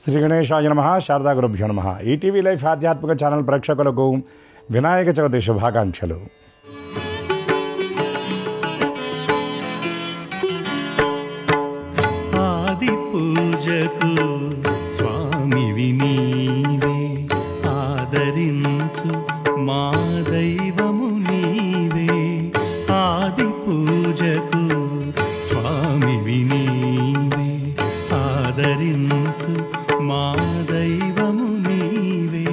శ్రీ గణేశాయ నమః. శారదా గురుభ్యో నమః. ఈటీవీ లైఫ్ ఆధ్యాత్మిక ఛానల్ ప్రేక్షకులకు వినాయక చవితి శుభాకాంక్షలు. ఆది పూజకు స్వామివి నీవే, ఆదరించు మా దైవము నీవే. ఆది పూజకు స్వామివి నీవే, ఆదరించు మా దైవము నీవే.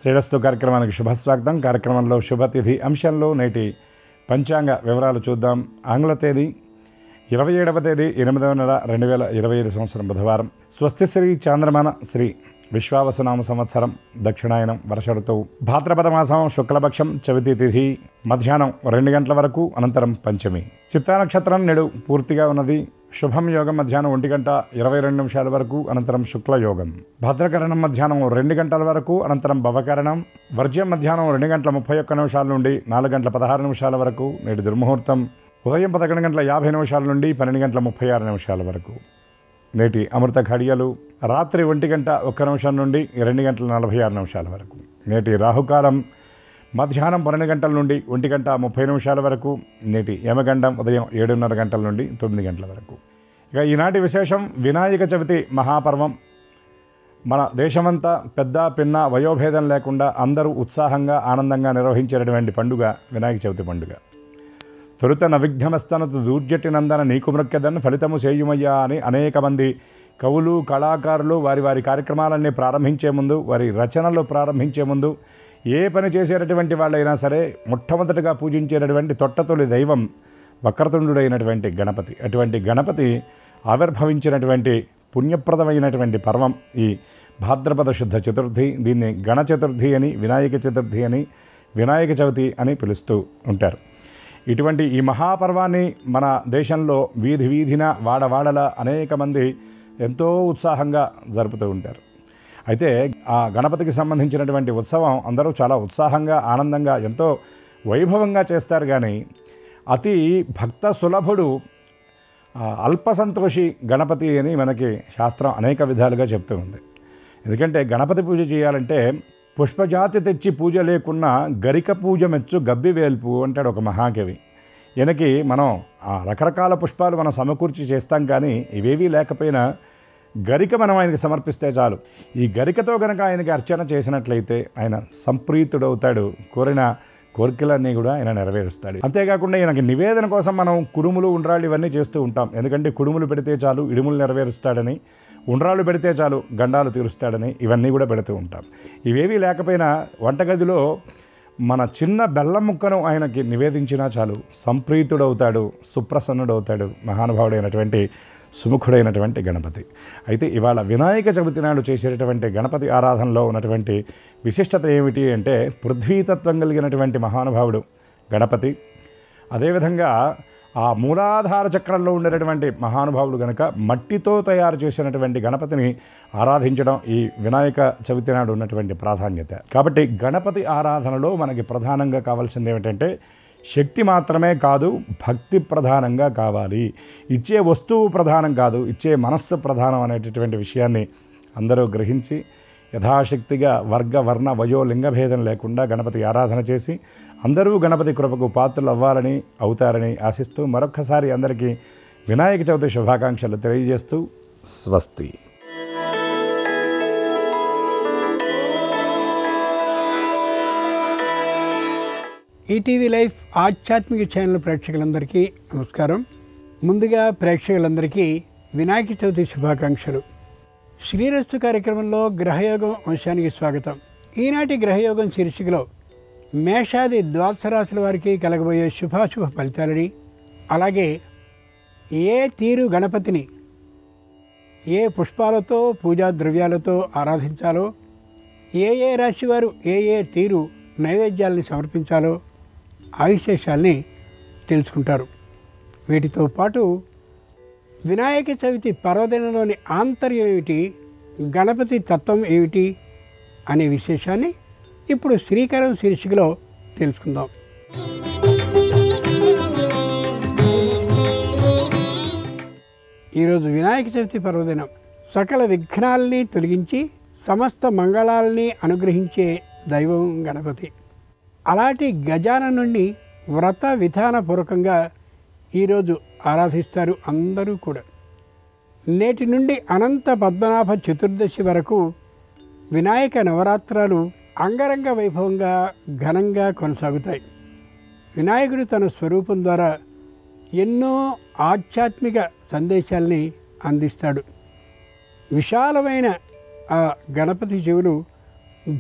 శ్రేయస్సు కార్యక్రమానికి శుభస్వాగతం. కార్యక్రమంలో శుభతిథి అంశంలో నేటి పంచాంగ వివరాలు చూద్దాం. ఆంగ్ల తేదీ 27వ తేదీ 8వ నెల 2025 సంవత్సరం బుధవారం. స్వస్తి శ్రీ చాంద్రమాన శ్రీ విశ్వావసునామ సంవత్సరం, దక్షిణాయనం, వర్ష ఋతువు, భాద్రపద మాసం, శుక్లపక్షం, చవితి తిథి మధ్యాహ్నం 2 గంటల వరకు, అనంతరం పంచమి. చిత్తా నక్షత్రం నేడు పూర్తిగా ఉన్నది. శుభం యోగం మధ్యాహ్నం 1 గంట 22 నిమిషాల వరకు, అనంతరం శుక్లయోగం. భద్రకరణం మధ్యాహ్నం 2 గంటల వరకు, అనంతరం భవకరణం. వర్జ్యం మధ్యాహ్నం 2 గంటల 31 నిమిషాల నుండి 4 గంటల 16 నిమిషాల వరకు. నేడు దుర్ముహూర్తం ఉదయం 11 గంటల 50 నిమిషాల నుండి 12 గంటల 36 నిమిషాల వరకు. నేటి అమృత ఘడియలు రాత్రి 1 గంట 1 నిమిషం నుండి 2 గంటల 46 నిమిషాల వరకు. నేటి రాహుకాలం మధ్యాహ్నం 12 గంటల నుండి 1 గంట 30 నిమిషాల వరకు. నేటి యమగండం ఉదయం 7:30 గంటల నుండి 9 గంటల వరకు. ఇక ఈనాటి విశేషం వినాయక చవితి మహాపర్వం. మన దేశమంతా పెద్ద పిన్న వయోభేదం లేకుండా అందరూ ఉత్సాహంగా ఆనందంగా నిర్వహించేటటువంటి పండుగ వినాయక చవితి పండుగ. తొలుత నవిఘ్నమస్తనతు దూర్జటి నందన నీకు మృక్కెదన్ ఫలితము చేయుమయ్యా అని అనేక మంది కవులు, కళాకారులు వారి వారి కార్యక్రమాలన్నీ ప్రారంభించే ముందు, వారి రచనలు ప్రారంభించే ముందు, ఏ పని చేసేటటువంటి వాళ్ళైనా సరే మొట్టమొదటిగా పూజించేటటువంటి తొట్టతొలి దైవం వక్రతుండుడైనటువంటి గణపతి. అటువంటి గణపతి ఆవిర్భవించినటువంటి పుణ్యప్రదమైనటువంటి పర్వం ఈ భాద్రపద శుద్ధ చతుర్థి. దీన్ని గణ చతుర్థి అని, వినాయక చతుర్థి అని, వినాయక చవితి అని పిలుస్తూ ఉంటారు. ఇటువంటి ఈ మహాపర్వాన్ని మన దేశంలో వీధి వీధిన వాడవాడల అనేక మంది ఎంతో ఉత్సాహంగా జరుపుతూ ఉంటారు. అయితే ఆ గణపతికి సంబంధించినటువంటి ఉత్సవం అందరూ చాలా ఉత్సాహంగా ఆనందంగా ఎంతో వైభవంగా చేస్తారు. కానీ అతి భక్త సులభుడు అల్ప సంతోషి గణపతి అని మనకి శాస్త్రం అనేక విధాలుగా చెప్తూ ఉంది. ఎందుకంటే గణపతి పూజ చేయాలంటే పుష్పజాతి తెచ్చి పూజ లేకున్నా గరిక పూజ మెచ్చు గబ్బి వేల్పు అంటాడు ఒక మహాకవి. ఈయనకి మనం ఆ రకరకాల పుష్పాలు మనం సమకూర్చి చేస్తాం, కానీ ఇవేవీ లేకపోయినా గరిక మనం ఆయనకి సమర్పిస్తే చాలు. ఈ గరికతో కనుక ఆయనకి అర్చన చేసినట్లయితే ఆయన సంప్రీతుడవుతాడు. కోరిన కోరికలన్నీ కూడా ఆయన నెరవేరుస్తాడు. అంతేకాకుండా ఈయనకి నివేదన కోసం మనం కుడుములు, ఉండ్రాళ్ళు ఇవన్నీ చేస్తూ ఉంటాం. ఎందుకంటే కుడుములు పెడితే చాలు ఇడుములు నెరవేరుస్తాడని, ఉండ్రాళ్ళు పెడితే చాలు గండాలు తీరుస్తాడని ఇవన్నీ కూడా పెడుతూ ఉంటాం. ఇవేవీ లేకపోయినా వంటగదిలో మన చిన్న బెల్లం ముక్కను ఆయనకి నివేదించినా చాలు సంప్రీతుడవుతాడు, సుప్రసన్నుడవుతాడు మహానుభావుడైనటువంటి సుముఖుడైనటువంటి గణపతి. అయితే ఇవాళ వినాయక చవితి నాడు చేసేటటువంటి గణపతి ఆరాధనలో ఉన్నటువంటి విశిష్టత ఏమిటి అంటే పృథ్వీతత్వం కలిగినటువంటి మహానుభావుడు గణపతి. అదేవిధంగా ఆ మూలాధార చక్రంలో ఉండేటటువంటి మహానుభావుడు కనుక మట్టితో తయారు చేసినటువంటి గణపతిని ఆరాధించడం ఈ వినాయక చవితి నాడు ఉన్నటువంటి ప్రాధాన్యత. కాబట్టి గణపతి ఆరాధనలో మనకి ప్రధానంగా కావాల్సింది ఏమిటంటే శక్తి మాత్రమే కాదు, భక్తి ప్రధానంగా కావాలి. ఇచ్చే వస్తువు ప్రధానం కాదు, ఇచ్చే మనస్సు ప్రధానం అనేటటువంటి విషయాన్ని అందరూ గ్రహించి యథాశక్తిగా వర్గ వర్ణ వయో లింగభేదం లేకుండా గణపతి ఆరాధన చేసి అందరూ గణపతి కృపకు పాత్రలు అవ్వాలని, అవుతారని ఆశిస్తూ మరొక్కసారి అందరికీ వినాయక చవితి శుభాకాంక్షలు తెలియజేస్తూ స్వస్తి. ఈటీవీ లైఫ్ ఆధ్యాత్మిక ఛానల్ ప్రేక్షకులందరికీ నమస్కారం. ముందుగా ప్రేక్షకులందరికీ వినాయక చవితి శుభాకాంక్షలు. శ్రీరస్తు కార్యక్రమంలో గ్రహయోగం అంశానికి స్వాగతం. ఈనాటి గ్రహయోగం శీర్షికలో మేషాది ద్వాదశ రాశుల వారికి కలగబోయే శుభాశుభ ఫలితాలని, అలాగే ఏ తీరు గణపతిని ఏ పుష్పాలతో పూజా ద్రవ్యాలతో ఆరాధించాలో, ఏ రాశి వారు ఏ తీరు నైవేద్యాలని సమర్పించాలో ఆ విశేషాల్ని తెలుసుకుంటారు. వీటితో పాటు వినాయక చవితి పర్వదినంలోని ఆంతర్యం ఏమిటి, గణపతి తత్వం ఏమిటి అనే విశేషాన్ని ఇప్పుడు శ్రీకరం శీర్షికలో తెలుసుకుందాం. ఈరోజు వినాయక చవితి పర్వదినం. సకల విఘ్నాల్ని తొలగించి సమస్త మంగళాలని అనుగ్రహించే దైవం గణపతి. అలాంటి గజాననుణ్ణి వ్రత విధానపూర్వకంగా ఈరోజు ఆరాధిస్తారు అందరూ కూడా. నేటి నుండి అనంత పద్మనాభ చతుర్దశి వరకు వినాయక నవరాత్రాలు అంగరంగ వైభవంగా ఘనంగా కొనసాగుతాయి. వినాయకుడు తన స్వరూపం ద్వారా ఎన్నో ఆధ్యాత్మిక సందేశాల్ని అందిస్తాడు. విశాలమైన ఆ గణపతి చెవులు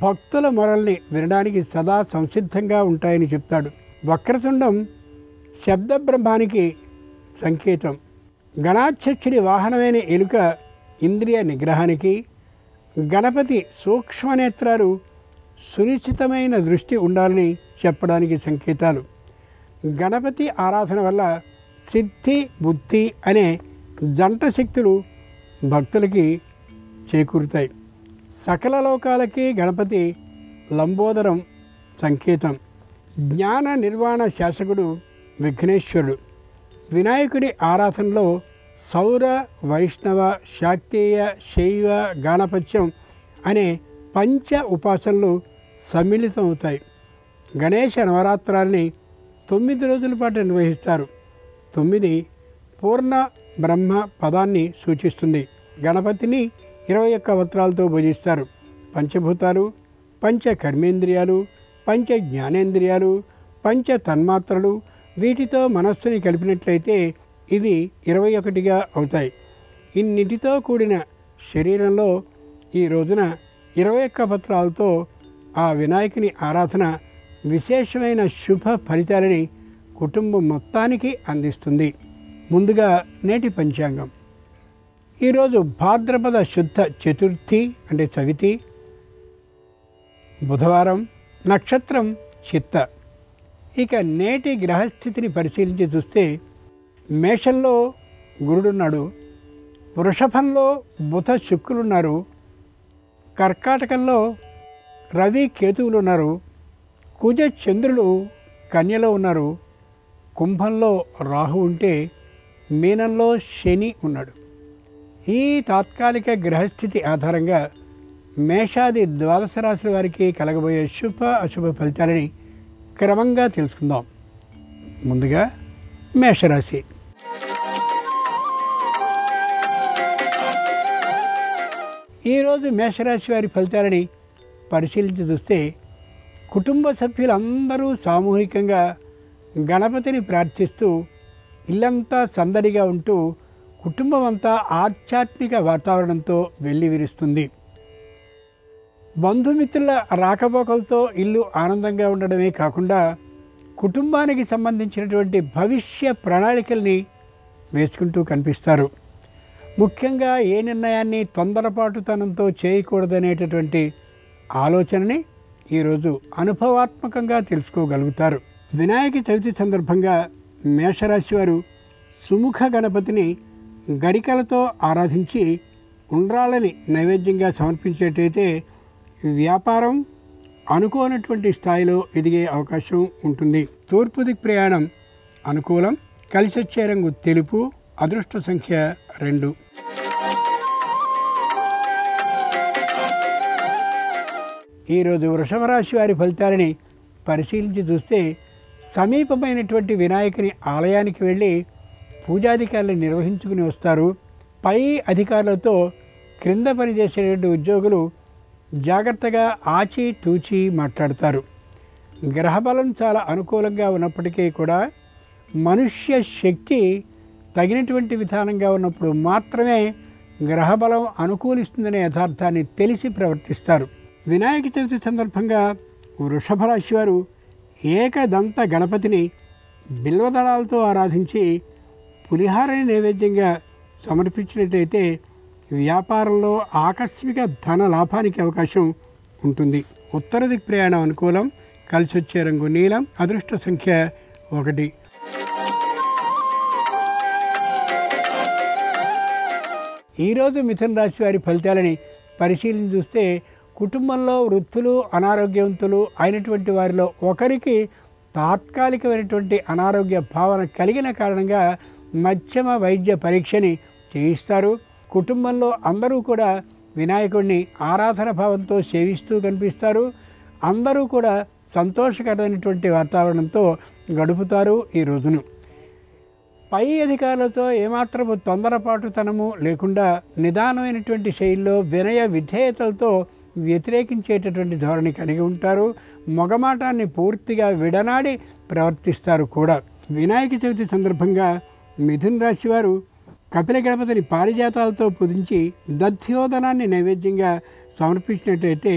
భక్తుల మొరల్ని వినడానికి సదా సంసిద్ధంగా ఉంటాయని చెప్తాడు. వక్రతుండం శబ్ద బ్రహ్మానికి సంకేతం. గణాధ్యక్షుడి వాహనమైన ఎలుక ఇంద్రియ నిగ్రహానికి, గణపతి సూక్ష్మనేత్రాలు సునిశ్చితమైన దృష్టి ఉండాలని చెప్పడానికి సంకేతాలు. గణపతి ఆరాధన వల్ల సిద్ధి బుద్ధి అనే జంట శక్తులు భక్తులకి చేకూరుతాయి. సకల లోకాలకి గణపతి లంబోదరం సంకేతం. జ్ఞాన నిర్వాణ శాసకుడు విఘ్నేశ్వరుడు. వినాయకుడి ఆరాధనలో సౌర వైష్ణవ శాక్తేయ శైవ గాణపత్యం అనే పంచ ఉపాసనలు సమ్మిళితమవుతాయి. గణేశ నవరాత్రాల్ని 9 రోజుల పాటు నిర్వహిస్తారు. 9 పూర్ణ బ్రహ్మ పదాన్ని సూచిస్తుంది. గణపతిని 21 వస్త్రాలతో పూజిస్తారు. పంచభూతాలు, పంచ కర్మేంద్రియాలు, పంచ జ్ఞానేంద్రియాలు, పంచ తన్మాత్రలు వీటితో మనస్సుని కలిపినట్లయితే ఇవి 21గా అవుతాయి. ఇన్నిటితో కూడిన శరీరంలో ఈ రోజున 21 పత్రాలతో ఆ వినాయకుని ఆరాధన విశేషమైన శుభ ఫలితాలని కుటుంబం మొత్తానికి అందిస్తుంది. ముందుగా నేటి పంచాంగం. ఈరోజు భాద్రపద శుద్ధ చతుర్థి అంటే చవితి, బుధవారం, నక్షత్రం చిత్త. ఇక నేటి గ్రహస్థితిని పరిశీలించి చూస్తే మేషంలో గురుడున్నాడు, వృషభంలో బుధ శుక్రులున్నారు, కర్కాటకంలో రవి కేతువులు ఉన్నారు, కుజ చంద్రులు కన్యలో ఉన్నారు, కుంభంలో రాహు ఉంటే మీనంలో శని ఉన్నాడు. ఈ తాత్కాలిక గ్రహస్థితి ఆధారంగా మేషాది ద్వాదశ రాశుల వారికి కలగబోయే శుభ అశుభ ఫలితాలని క్రమంగా తెలుసుకుందాం. ముందుగా మేషరాశి. ఈరోజు మేషరాశి వారి ఫలితాలని పరిశీలించి చూస్తే కుటుంబ సభ్యులందరూ సామూహికంగా గణపతిని ప్రార్థిస్తూ ఇల్లంతా సందడిగా ఉంటూ కుటుంబం అంతా ఆధ్యాత్మిక వాతావరణంతో వెల్లివిరుస్తుంది. బంధుమిత్రుల రాకపోకలతో ఇల్లు ఆనందంగా ఉండడమే కాకుండా కుటుంబానికి సంబంధించినటువంటి భవిష్య ప్రణాళికల్ని వేసుకుంటూ కనిపిస్తారు. ముఖ్యంగా ఏ నిర్ణయాన్ని తొందరపాటుతనంతో చేయకూడదనేటటువంటి ఆలోచనని ఈరోజు అనుభవాత్మకంగా తెలుసుకోగలుగుతారు. వినాయక చవితి సందర్భంగా మేషరాశి వారు సుముఖ గణపతిని గరికలతో ఆరాధించి ఉండ్రాళ్ళని నైవేద్యంగా సమర్పించేటైతే వ్యాపారం అనుకోనటువంటి స్థాయిలో ఎదిగే అవకాశం ఉంటుంది. తూర్పు దిక్ ప్రయాణం అనుకూలం. కలిసి వచ్చే రంగు తెలుపు. అదృష్ట సంఖ్య 2. ఈరోజు వృషభ రాశి వారి ఫలితాలని పరిశీలించి చూస్తే సమీపమైనటువంటి వినాయకుని ఆలయానికి వెళ్ళి పూజాధికారులు నిర్వహించుకుని వస్తారు. పై అధికారులతో క్రింద పనిచేసేటువంటి ఉద్యోగులు జాగ్రత్తగా ఆచి తూచి మాట్లాడతారు. గ్రహబలం చాలా అనుకూలంగా ఉన్నప్పటికీ కూడా మనుష్య శక్తి తగినటువంటి విధానంగా ఉన్నప్పుడు మాత్రమే గ్రహబలం అనుకూలిస్తుందనే యథార్థాన్ని తెలిసి ప్రవర్తిస్తారు. వినాయక చవితి సందర్భంగా వృషభ రాశి వారు ఏకదంత గణపతిని బిల్వదళాలతో ఆరాధించి పులిహారని నైవేద్యంగా సమర్పించినట్టయితే వ్యాపారంలో ఆకస్మిక ధన లాభానికి అవకాశం ఉంటుంది. ఉత్తర దిక్ ప్రయాణం అనుకూలం. కలిసి వచ్చే రంగు నీలం. అదృష్ట సంఖ్య 1. ఈరోజు మిథున రాశి వారి ఫలితాలని పరిశీలించి చూస్తే కుటుంబంలో వృద్ధులు అనారోగ్యవంతులు అయినటువంటి వారిలో ఒకరికి తాత్కాలికమైనటువంటి అనారోగ్య భావన కలిగిన కారణంగా మధ్యమ వైద్య పరీక్షని చేయిస్తారు. కుటుంబంలో అందరూ కూడా వినాయకుడిని ఆరాధన భావంతో సేవిస్తూ కనిపిస్తారు. అందరూ కూడా సంతోషకరమైనటువంటి వాతావరణంతో గడుపుతారు ఈ రోజును. పై అధికారులతో ఏమాత్రము తొందరపాటుతనము లేకుండా నిదానమైనటువంటి శైలిలో వినయ విధేయతలతో వ్యతిరేకించేటటువంటి ధోరణి కలిగి ఉంటారు. మొగమాటాన్ని పూర్తిగా విడనాడి ప్రవర్తిస్తారు కూడా. వినాయక చవితి సందర్భంగా మిథున రాశి వారు కపిల గణపతిని పారిజాతాలతో పూజించి దధ్యోదనాన్ని నైవేద్యంగా సమర్పించినట్లయితే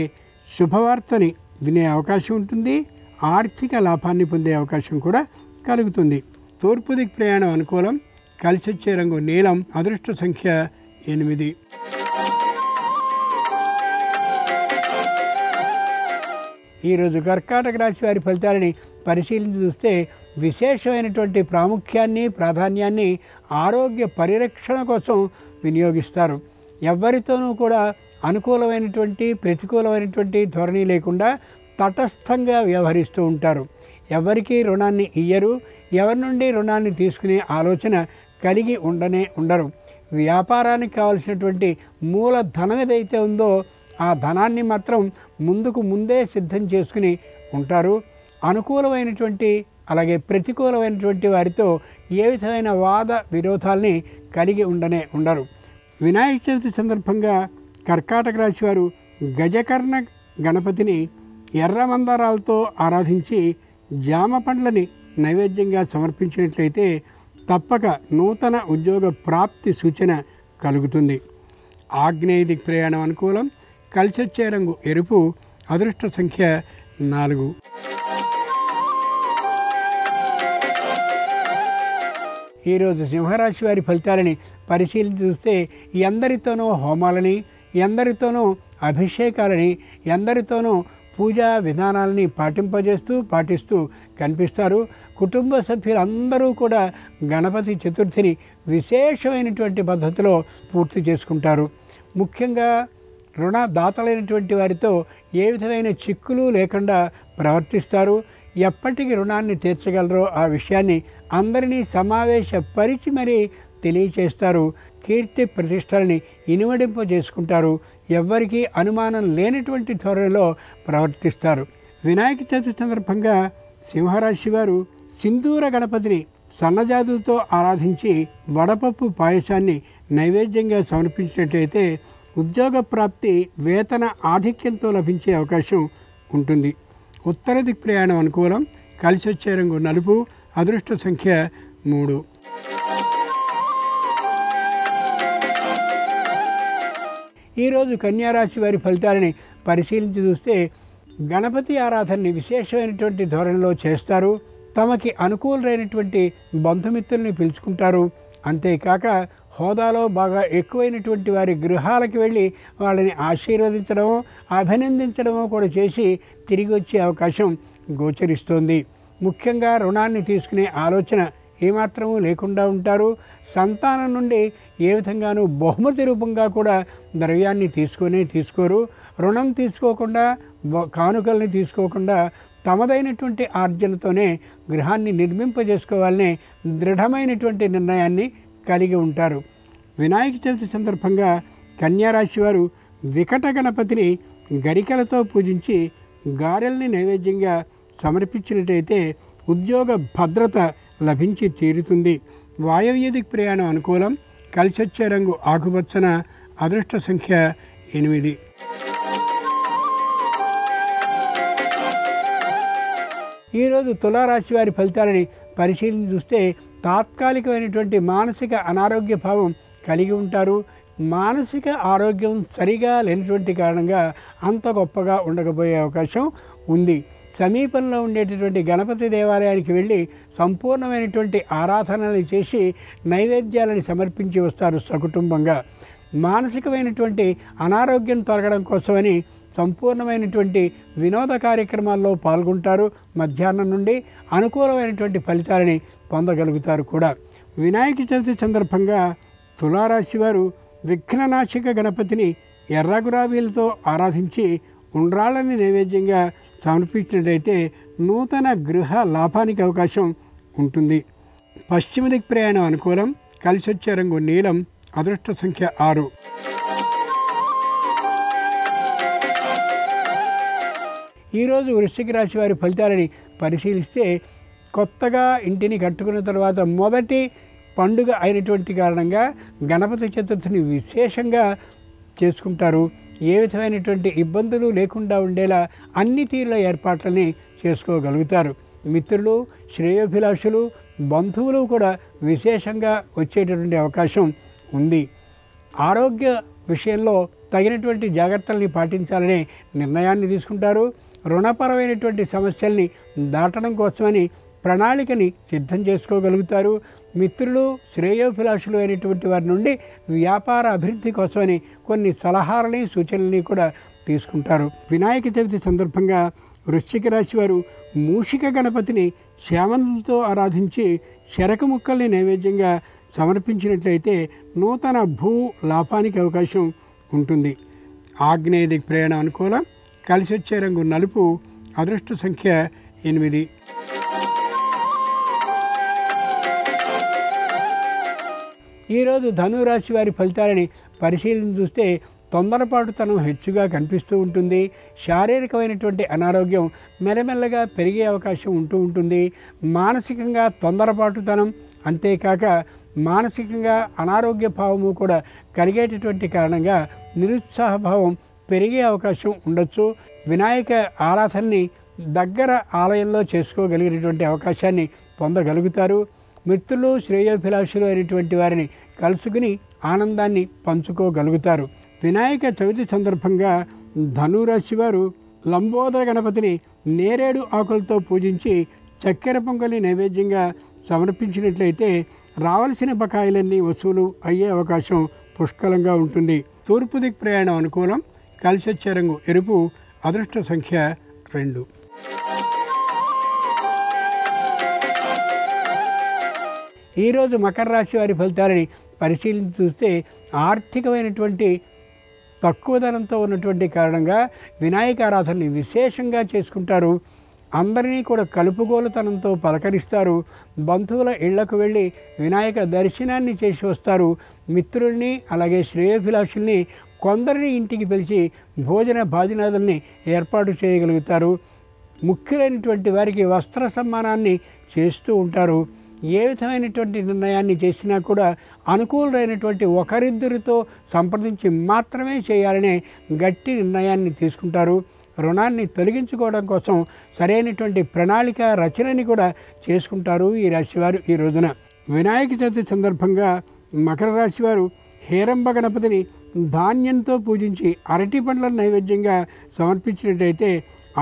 శుభవార్తని వినే అవకాశం ఉంటుంది. ఆర్థిక లాభాన్ని పొందే అవకాశం కూడా కలుగుతుంది. తూర్పు దిక్ ప్రయాణం అనుకూలం. కలిసి వచ్చే రంగు నీలం. అదృష్ట సంఖ్య 8. ఈరోజు కర్కాటక రాశి వారి ఫలితాలని పరిశీలించి చూస్తే విశేషమైనటువంటి ప్రాముఖ్యాన్ని ప్రాధాన్యాన్ని ఆరోగ్య పరిరక్షణ కోసం వినియోగిస్తారు. ఎవరితోనూ కూడా అనుకూలమైనటువంటి ప్రతికూలమైనటువంటి ధోరణి లేకుండా తటస్థంగా వ్యవహరిస్తూ ఉంటారు. ఎవరికి రుణాన్ని ఇయ్యరు. ఎవరి నుండి రుణాన్ని తీసుకునే ఆలోచన కలిగి ఉండరు. వ్యాపారానికి కావలసినటువంటి మూల ధనం ఏదైతే ఉందో ఆ ధనాన్ని మాత్రం ముందే సిద్ధం చేసుకుని ఉంటారు. అనుకూలమైనటువంటి అలాగే ప్రతికూలమైనటువంటి వారితో ఏ విధమైన వాద విరోధాలని కలిగి ఉండరు. వినాయక చవితి సందర్భంగా కర్కాటక రాశి వారు గజకర్ణ గణపతిని ఎర్ర మందారాలతో ఆరాధించి జామ పండ్లని నైవేద్యంగా సమర్పించినట్లయితే తప్పక నూతన ఉద్యోగ ప్రాప్తి సూచన కలుగుతుంది. ఆగ్నేయ దిక్ ప్రయాణం అనుకూలం. కలిసి వచ్చే రంగు ఎరుపు. అదృష్ట సంఖ్య 4. ఈరోజు సింహరాశి వారి ఫలితాలని పరిశీలించి చూస్తే ఎందరితోనూ హోమాలని, ఎందరితోనూ అభిషేకాలని, ఎందరితోనూ పూజా విధానాలని పాటిస్తూ కనిపిస్తారు. కుటుంబ సభ్యులందరూ కూడా గణపతి చతుర్థిని విశేషమైనటువంటి పద్ధతిలో పూర్తి చేసుకుంటారు. ముఖ్యంగా రుణదాతలైనటువంటి వారితో ఏ విధమైన చిక్కులు లేకుండా ప్రవర్తిస్తారు. ఎప్పటికి రుణాన్ని తీర్చగలరో ఆ విషయాన్ని అందరినీ సమావేశపరిచి మరీ తెలియచేస్తారు. కీర్తి ప్రతిష్టలని ఇనుమడింప చేసుకుంటారు. ఎవ్వరికీ అనుమానం లేనటువంటి ధోరణిలో ప్రవర్తిస్తారు. వినాయక చవితి సందర్భంగా సింహరాశి వారు సింధూర గణపతిని సన్నజాతులతో ఆరాధించి వడపప్పు పాయసాన్ని నైవేద్యంగా సమర్పించినట్లయితే ఉద్యోగ ప్రాప్తి, వేతన ఆధిక్యంతో లభించే అవకాశం ఉంటుంది. ఉత్తర దిక్ ప్రయాణం అనుకూలం. కలిసి వచ్చే రంగు నలుపు. అదృష్ట సంఖ్య 3. ఈరోజు కన్యారాశి వారి ఫలితాలని పరిశీలించి చూస్తే గణపతి ఆరాధనని విశేషమైనటువంటి ధోరణిలో చేస్తారు. తమకి అనుకూలమైనటువంటి బంధుమిత్రుల్ని పిలుచుకుంటారు. అంతేకాక హోదాలో బాగా ఎక్కువైనటువంటి వారి గృహాలకు వెళ్ళి వాళ్ళని ఆశీర్వదించడమో అభినందించడమో కూడా చేసి తిరిగి వచ్చే అవకాశం గోచరిస్తోంది. ముఖ్యంగా రుణాన్ని తీసుకునే ఆలోచన ఏమాత్రమూ లేకుండా ఉంటారు. సంతానం నుండి ఏ విధంగానూ బహుమతి రూపంగా కూడా ద్రవ్యాన్ని తీసుకోరు. రుణం తీసుకోకుండా, కానుకల్ని తీసుకోకుండా తమదైనటువంటి ఆర్జనతోనే గృహాన్ని నిర్మింపజేసుకోవాలనే దృఢమైనటువంటి నిర్ణయాన్ని కలిగి ఉంటారు. వినాయక చవితి సందర్భంగా కన్యారాశి వారు వికట గణపతిని గరికలతో పూజించి గారెల్ని నైవేద్యంగా సమర్పించినట్టయితే ఉద్యోగ భద్రత లభించి తీరుతుంది. వాయవ్య దిక్ ప్రయాణం అనుకూలం. కలిసి వచ్చే రంగు ఆకుపచ్చన. అదృష్ట సంఖ్య 8. ఈరోజు తులారాశి వారి ఫలితాలని పరిశీలించి చూస్తే తాత్కాలికమైనటువంటి మానసిక అనారోగ్య భావం కలిగి ఉంటారు. మానసిక ఆరోగ్యం సరిగా లేనటువంటి కారణంగా అంత గొప్పగా ఉండకపోయే అవకాశం ఉంది. సమీపంలో ఉండేటటువంటి గణపతి దేవాలయానికి వెళ్ళి సంపూర్ణమైనటువంటి ఆరాధనలు చేసి నైవేద్యాలను సమర్పించి వస్తారు సకుటుంబంగా. మానసికమైనటువంటి అనారోగ్యం తొలగడం కోసమని సంపూర్ణమైనటువంటి వినోద కార్యక్రమాల్లో పాల్గొంటారు. మధ్యాహ్నం నుండి అనుకూలమైనటువంటి ఫలితాలని పొందగలుగుతారు కూడా. వినాయక చవితి సందర్భంగా తులారాశి వారు విఘ్ననాశక గణపతిని ఎర్ర గులాబీలతో ఆరాధించి ఉండ్రాళ్ళని నైవేద్యంగా సమర్పించినట్లయితే నూతన గృహ లాభానికి అవకాశం ఉంటుంది. పశ్చిమ దిక్ ప్రయాణం అనుకూలం. కలిసి వచ్చే రంగు నీలం. అదృష్ట సంఖ్య 6. ఈరోజు వృశ్చిక రాశి వారి ఫలితాలని పరిశీలిస్తే కొత్తగా ఇంటిని కట్టుకున్న తర్వాత మొదటి పండుగ అయినటువంటి కారణంగా గణపతి చతుర్థిని విశేషంగా చేసుకుంటారు. ఏ విధమైనటువంటి ఇబ్బందులు లేకుండా ఉండేలా అన్ని తీరుల ఏర్పాట్లని చేసుకోగలుగుతారు. మిత్రులు, శ్రేయోభిలాషులు, బంధువులు కూడా విశేషంగా వచ్చేటటువంటి అవకాశం ఉంది. ఆరోగ్య విషయంలో తగినటువంటి జాగ్రత్తల్ని పాటించాలనే నిర్ణయాన్ని తీసుకుంటారు. రుణపరమైనటువంటి సమస్యల్ని దాటడం కోసమని ప్రణాళికని సిద్ధం చేసుకోగలుగుతారు. మిత్రులు, శ్రేయోభిలాషులు అయినటువంటి వారి నుండి వ్యాపార అభివృద్ధి కోసమని కొన్ని సలహాలని సూచనలని కూడా తీసుకుంటారు. వినాయక చవితి సందర్భంగా వృశ్చిక రాశి వారు మూషిక గణపతిని శ్యామలతో ఆరాధించి శరక ముక్కల్ని నైవేద్యంగా సమర్పించినట్లయితే నూతన భూ లాభానికి అవకాశం ఉంటుంది. ఆగ్నేయ దిక్ ప్రయాణం అనుకూలం. కలిసి వచ్చే రంగు నలుపు. అదృష్ట సంఖ్య 8. ఈరోజు ధనురాశి వారి ఫలితాలని పరిశీలన చూస్తే తొందరపాటుతనం హెచ్చుగా కనిపిస్తూ ఉంటుంది. శారీరకమైనటువంటి అనారోగ్యం మెల్లమెల్లగా పెరిగే అవకాశం ఉంటుంది. మానసికంగా తొందరపాటుతనం, అంతేకాక మానసికంగా అనారోగ్య భావము కూడా కలిగేటటువంటి కారణంగా నిరుత్సాహభావం పెరిగే అవకాశం ఉండొచ్చు. వినాయక ఆరాధనని దగ్గర ఆలయంలో చేసుకోగలిగినటువంటి అవకాశాన్ని పొందగలుగుతారు. మిత్రులు, శ్రేయోభిలాషులు అయినటువంటి వారిని కలుసుకుని ఆనందాన్ని పంచుకోగలుగుతారు. వినాయక చవితి సందర్భంగా ధనురాశి వారు లంబోదర గణపతిని నేరేడు ఆకులతో పూజించి చక్కెర పొంగలి నైవేద్యంగా సమర్పించినట్లయితే రావాల్సిన బకాయిలన్నీ వసూలు అయ్యే అవకాశం పుష్కలంగా ఉంటుంది. తూర్పు దిక్ ప్రయాణం అనుకూలం. కలిసి వచ్చే రంగు ఎరుపు. అదృష్ట సంఖ్య 2. ఈరోజు మకర రాశి వారి ఫలితాలని పరిశీలించి చూస్తే ఆర్థికమైనటువంటి తక్కువ ధనంతో ఉన్నటువంటి కారణంగా వినాయక ఆరాధనని విశేషంగా చేసుకుంటారు. అందరినీ కూడా కలుపుగోలుతనంతో పలకరిస్తారు. బంధువుల ఇళ్లకు వెళ్ళి వినాయక దర్శనాన్ని చేసి వస్తారు. మిత్రుల్ని అలాగే శ్రేయోభిలాషుల్ని కొందరిని ఇంటికి పిలిచి భోజన భాజనాదుల్ని ఏర్పాటు చేయగలుగుతారు. ముఖ్యులైనటువంటి వారికి వస్త్ర సమ్మానాన్ని చేస్తూ ఉంటారు. ఏ విధమైనటువంటి నిర్ణయాన్ని చేసినా కూడా అనుకూలమైనటువంటి ఒకరిద్దరితో సంప్రదించి మాత్రమే చేయాలనే గట్టి నిర్ణయాన్ని తీసుకుంటారు. రుణాన్ని తొలగించుకోవడం కోసం సరైనటువంటి ప్రణాళిక రచనని కూడా చేసుకుంటారు ఈ రాశివారు ఈ రోజున. వినాయక చవితి సందర్భంగా మకర రాశి వారు హేరంబ గణపతిని ధాన్యంతో పూజించి అరటి పండ్ల నైవేద్యంగా సమర్పించినట్లయితే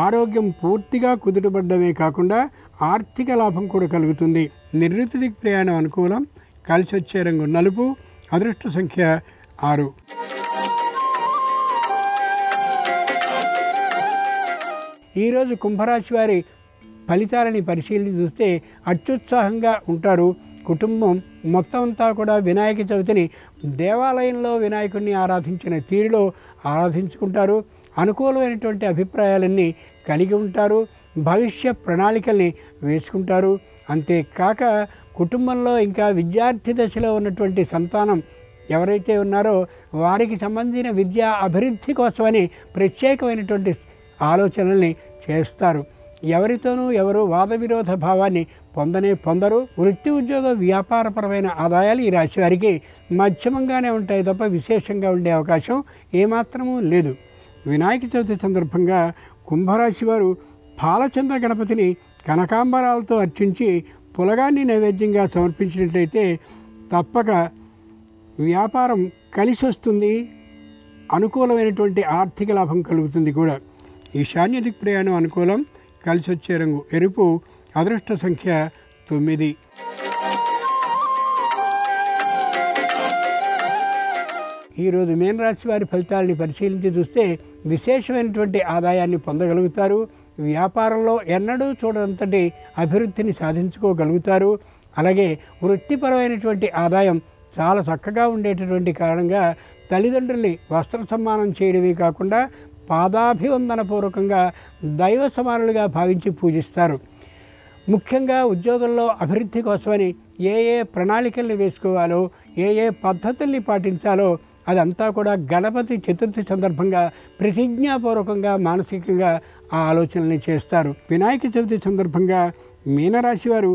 ఆరోగ్యం పూర్తిగా కుదుటపడ్డమే కాకుండా ఆర్థిక లాభం కూడా కలుగుతుంది. నిర్ణీత దిక్ ప్రయాణం అనుకూలం. కలిసి వచ్చే రంగు నలుపు. అదృష్ట సంఖ్య 6. ఈరోజు కుంభరాశి వారి ఫలితాలని పరిశీలించి చూస్తే అత్యుత్సాహంగా ఉంటారు. కుటుంబం మొత్తం అంతా కూడా వినాయక చవితిని దేవాలయంలో వినాయకుడిని ఆరాధించిన తీరులో ఆరాధించుకుంటారు. అనుకూలమైనటువంటి అభిప్రాయాలన్నీ కలిగి ఉంటారు. భవిష్య ప్రణాళికల్ని వేసుకుంటారు. అంతేకాక కుటుంబంలో ఇంకా విద్యార్థి దశలో ఉన్నటువంటి సంతానం ఎవరైతే ఉన్నారో వారికి సంబంధించిన విద్యా అభివృద్ధి కోసమని ప్రత్యేకమైనటువంటి ఆలోచనల్ని చేస్తారు. ఎవరితోనూ ఎవరు వాద విరోధ భావాన్ని పొందరు. వృత్తి ఉద్యోగ వ్యాపారపరమైన ఆదాయాలు ఈ రాశి వారికి మధ్యమంగానే ఉంటాయి తప్ప విశేషంగా ఉండే అవకాశం ఏమాత్రమూ లేదు. వినాయక చవితి సందర్భంగా కుంభరాశి వారు పాలచంద్ర గణపతిని కనకాంబరాలతో అర్చించి పులగాన్ని నైవేద్యంగా సమర్పించినట్లయితే తప్పక వ్యాపారం కలిసి వస్తుంది. అనుకూలమైనటువంటి ఆర్థిక లాభం కలుగుతుంది కూడా. ఈశాన్య దిక్ ప్రయాణం అనుకూలం. కలిసి వచ్చే రంగు ఎరుపు. అదృష్ట సంఖ్య 9. ఈరోజు మీన రాశి వారి ఫలితాలని పరిశీలించి చూస్తే విశేషమైనటువంటి ఆదాయాన్ని పొందగలుగుతారు. వ్యాపారంలో ఎన్నడూ చూడనంతటి అభివృద్ధిని సాధించుకోగలుగుతారు. అలాగే వృత్తిపరమైనటువంటి ఆదాయం చాలా చక్కగా ఉండేటటువంటి కారణంగా తల్లిదండ్రుల్ని వస్త్ర సమ్మానం చేయడమే కాకుండా పాదాభివందనపూర్వకంగా దైవ సమానులుగా భావించి పూజిస్తారు. ముఖ్యంగా ఉద్యోగంలో అభివృద్ధి కోసమని ఏ ఏ ప్రణాళికల్ని వేసుకోవాలో, ఏ ఏ పద్ధతుల్ని పాటించాలో అదంతా కూడా గణపతి చతుర్థి సందర్భంగా ప్రతిజ్ఞాపూర్వకంగా మానసికంగా ఆ ఆలోచనల్ని చేస్తారు. వినాయక చవితి సందర్భంగా మీనరాశి వారు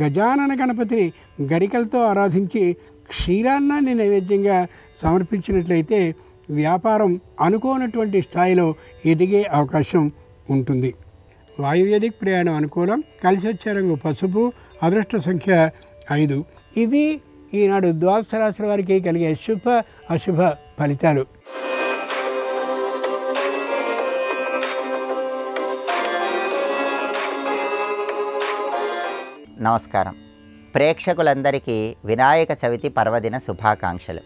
గజానన గణపతిని గరికలతో ఆరాధించి క్షీరాన్నాన్ని నైవేద్యంగా సమర్పించినట్లయితే వ్యాపారం అనుకోనటువంటి స్థాయిలో ఎదిగే అవకాశం ఉంటుంది. వాయువ్యదిక్ ప్రయాణం అనుకూలం. కలిసి వచ్చే రంగు పసుపు. అదృష్ట సంఖ్య 5. ఇవి ఈనాడు ద్వాదశ రాశుల వారికి కలిగే శుభ అశుభ ఫలితాలు. నమస్కారం. ప్రేక్షకులందరికీ వినాయక చవితి పర్వదిన శుభాకాంక్షలు.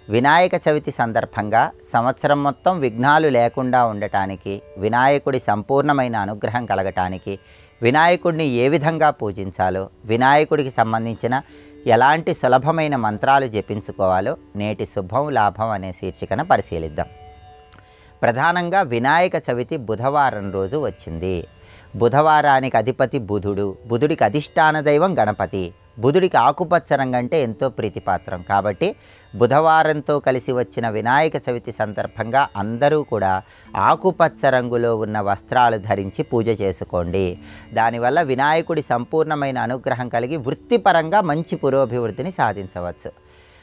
వినాయక చవితి సందర్భంగా సంవత్సరం మొత్తం విఘ్నాలు లేకుండా ఉండటానికి, వినాయకుడి సంపూర్ణమైన అనుగ్రహం కలగటానికి, వినాయకుడిని ఏ విధంగా పూజించాలో, వినాయకుడికి సంబంధించిన ఎలాంటి సులభమైన మంత్రాలు జపించుకోవాలో నేటి శుభం లాభం అనే శీర్షికన పరిశీలిద్దాం. ప్రధానంగా వినాయక చవితి బుధవారం రోజు వచ్చింది. బుధవారానికి అధిపతి బుధుడు, బుధుడికి అధిష్టాన దైవం గణపతి. బుధుడికి ఆకుపచ్చ రంగు అంటే ఎంతో ప్రీతిపాత్రం. కాబట్టి బుధవారంతో కలిసి వచ్చిన వినాయక చవితి సందర్భంగా అందరూ కూడా ఆకుపచ్చ రంగులో ఉన్న వస్త్రాలు ధరించి పూజ చేసుకోండి. దానివల్ల వినాయకుడి సంపూర్ణమైన అనుగ్రహం కలిగి వృత్తిపరంగా మంచి పురోభివృద్ధిని సాధించవచ్చు.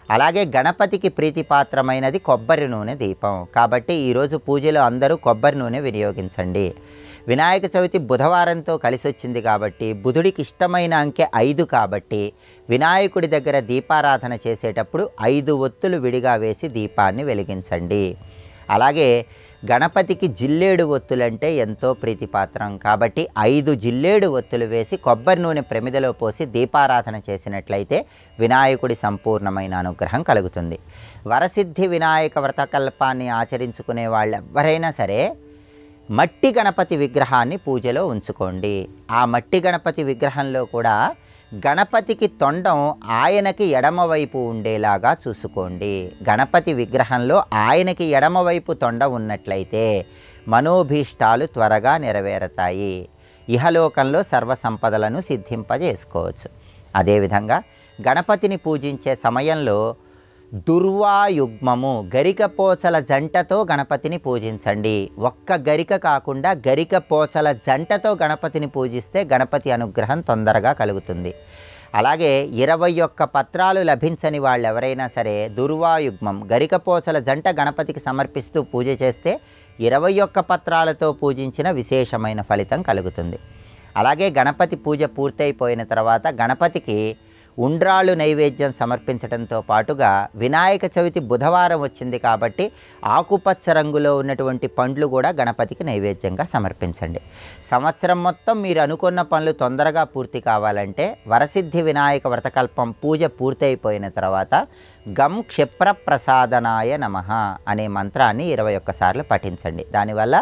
అలాగే గణపతికి ప్రీతిపాత్రమైనది కొబ్బరి నూనె దీపం. కాబట్టి ఈరోజు పూజలో అందరూ కొబ్బరి నూనె వినియోగించండి. వినాయక చవితి బుధవారంతో కలిసి వచ్చింది కాబట్టి, బుధుడికి ఇష్టమైన అంకె 5 కాబట్టి వినాయకుడి దగ్గర దీపారాధన చేసేటప్పుడు 5 ఒత్తులు విడిగా వేసి దీపాన్ని వెలిగించండి. అలాగే గణపతికి జిల్లేడు ఒత్తులంటే ఎంతో ప్రీతిపాత్రం కాబట్టి 5 జిల్లేడు ఒత్తులు వేసి కొబ్బరి నూనె ప్రమిదలో పోసి దీపారాధన చేసినట్లయితే వినాయకుడి సంపూర్ణమైన అనుగ్రహం కలుగుతుంది. వరసిద్ధి వినాయక వ్రతకల్పాన్ని ఆచరించుకునే వాళ్ళు ఎవరైనా సరే మట్టి గణపతి విగ్రహాన్ని పూజలో ఉంచుకోండి. ఆ మట్టి గణపతి విగ్రహంలో కూడా గణపతికి తొండం ఆయనకి ఎడమవైపు ఉండేలాగా చూసుకోండి. గణపతి విగ్రహంలో ఆయనకి ఎడమవైపు తొండ ఉన్నట్లయితే మనోభీష్టాలు త్వరగా నెరవేరతాయి. ఇహలోకంలో సర్వసంపదలను సిద్ధింపజేసుకోవచ్చు. అదేవిధంగా గణపతిని పూజించే సమయంలో దుర్వాయుగ్మము గరికపోచల జంటతో గణపతిని పూజించండి. ఒక్క గరిక కాకుండా గరికపోచల జంటతో గణపతిని పూజిస్తే గణపతి అనుగ్రహం తొందరగా కలుగుతుంది. అలాగే 21 పత్రాలు లభించని వాళ్ళు ఎవరైనా సరే దుర్వాయుగ్మం గరికపోచల జంట గణపతికి సమర్పిస్తూ పూజ చేస్తే 21 పత్రాలతో పూజించిన విశేషమైన ఫలితం కలుగుతుంది. అలాగే గణపతి పూజ పూర్తయిపోయిన తర్వాత గణపతికి ఉండ్రాళ్ళు నైవేద్యం సమర్పించడంతో పాటుగా వినాయక చవితి బుధవారం వచ్చింది కాబట్టి ఆకుపచ్చ రంగులో ఉన్నటువంటి పండ్లు కూడా గణపతికి నైవేద్యంగా సమర్పించండి. సంవత్సరం మొత్తం మీరు అనుకున్న పనులు తొందరగా పూర్తి కావాలంటే వరసిద్ధి వినాయక వ్రతకల్పం పూజ పూర్తయిపోయిన తర్వాత గం క్షిప్ర ప్రసాదనాయ నమః అనే మంత్రాన్ని 21 సార్లు పఠించండి. దానివల్ల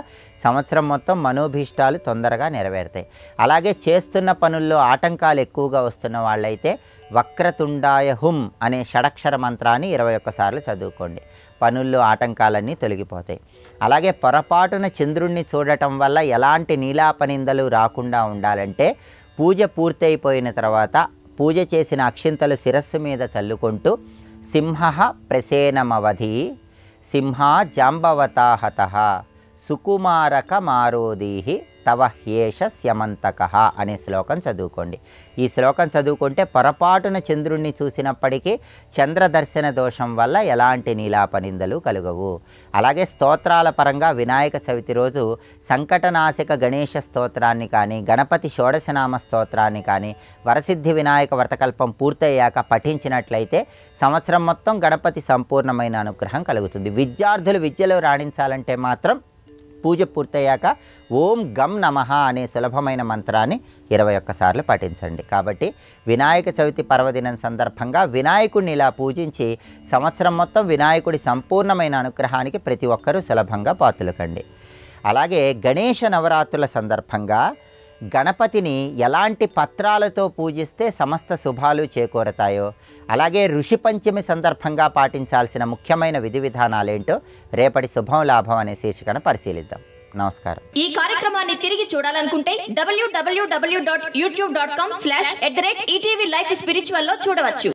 సంవత్సరం మొత్తం మనోభీష్టాలు తొందరగా నెరవేరుతాయి. అలాగే చేస్తున్న పనుల్లో ఆటంకాలు ఎక్కువగా వస్తున్న వాళ్ళైతే వక్రతుండాయ హుం అనే షడక్షర మంత్రాన్ని 21 సార్లు చదువుకోండి. పనుల్లో ఆటంకాలన్నీ తొలగిపోతాయి. అలాగే పొరపాటున చంద్రుణ్ణి చూడటం వల్ల ఎలాంటి నీలాపనిందలు రాకుండా ఉండాలంటే పూజ పూర్తయిపోయిన తర్వాత పూజ చేసిన అక్షింతలు శిరస్సు మీద చల్లుకుంటూ సింహ ప్రసేనమవధి సింహా జాంబవతాహతః సుకుమారక మారోదీహి తవ హ్యేష స్యమంతకః అనే శ్లోకం చదువుకోండి. ఈ శ్లోకం చదువుకుంటే పొరపాటున చంద్రుణ్ణి చూసినప్పటికీ చంద్ర దర్శన దోషం వల్ల ఎలాంటి నీలాపనిందలు కలుగవు. అలాగే స్తోత్రాల పరంగా వినాయక చవితి రోజు సంకటనాశక గణేష స్తోత్రాన్ని కానీ, గణపతి షోడశనామ స్తోత్రాన్ని కానీ వరసిద్ధి వినాయక వ్రతకల్పం పూర్తయ్యాక పఠించినట్లయితే సంవత్సరం మొత్తం గణపతి సంపూర్ణమైన అనుగ్రహం కలుగుతుంది. విద్యార్థులు విద్యలో రాణించాలంటే మాత్రం పూజ పూర్తయ్యాక ఓం గం నమః అనే సులభమైన మంత్రాన్ని 21 సార్లు పఠించండి. కాబట్టి వినాయక చవితి పర్వదినం సందర్భంగా వినాయకుడిని ఇలా పూజించి సంవత్సరం మొత్తం వినాయకుడి సంపూర్ణమైన అనుగ్రహానికి ప్రతి ఒక్కరూ సులభంగా పాత్రులకండి. అలాగే గణేష నవరాత్రుల సందర్భంగా గణపతిని ఎలాంటి పత్రాలతో పూజిస్తే సమస్త శుభాలు చేకూరతాయో, అలాగే ఋషి పంచమి సందర్భంగా పాటించాల్సిన ముఖ్యమైన విధి విధానాలేంటో రేపటి శుభం లాభం అనే శీర్షికను పరిశీలిద్దాం. నమస్కారం. ఈ కార్యక్రమాన్ని తిరిగి చూడాలనుకుంటే www.youtube.com/ETV Life Spiritual లో చూడవచ్చు.